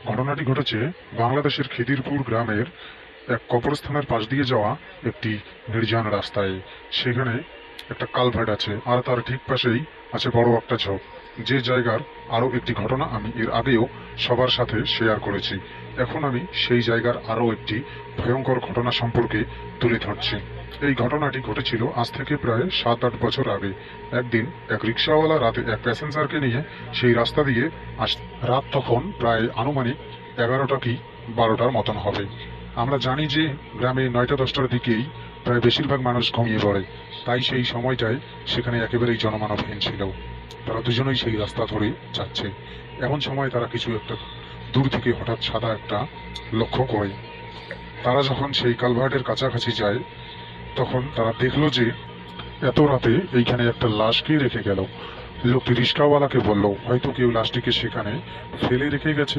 ঘটনাটি ঘটেছে বাংলাদেশের খিদিরপুর গ্রামের এক কবরস্থানের পাশ দিয়ে যাওয়া একটি নির্জন রাস্তায়। সেখানে একটা কালভার্ট আছে, আর তার ঠিক পাশেই আছে বড় একটা ঝোপ। যে জায়গার আরো একটি ঘটনা আমি এর আগেও সবার সাথে শেয়ার করেছি। এখন আমি সেই জায়গার আরো একটি ভয়ঙ্কর ঘটনা সম্পর্কে তুলে ধরছি। এই ঘটনাটি ঘটেছিল আজ থেকে প্রায় 7-8 বছর আগে। একদিন এক রিক্সাওয়ালা রাতে এক প্যাসেঞ্জারকে নিয়ে সেই রাস্তা দিয়ে আস। রাত তখন প্রায় আনুমানিক 11টা কি 12টার মতন হবে। আমরা জানি যে গ্রামে 9টা-10টার দিকেই প্রায় বেশিরভাগ মানুষ ঘুমিয়ে পড়ে, তাই সেই সময়টায় সেখানে একেবারেই জনমানবহীন ছিল। তারা দুজনেই সেই রাস্তা ধরে যাচ্ছে। এমন সময় তারা কিছু একটা দূর থেকে হঠাৎ সাদা একটা লক্ষ্য করে। তারা যখন সেই কালভার্টের কাছাকাছি যায়, তখন তারা দেখলো যে এত রাতে এইখানে একটা লাশ কে রেখে গেল। লোকটি রিক্সাওয়ালাকে বলল, হয়তো কেউ লাশটিকে সেখানে ফেলে রেখে গেছে।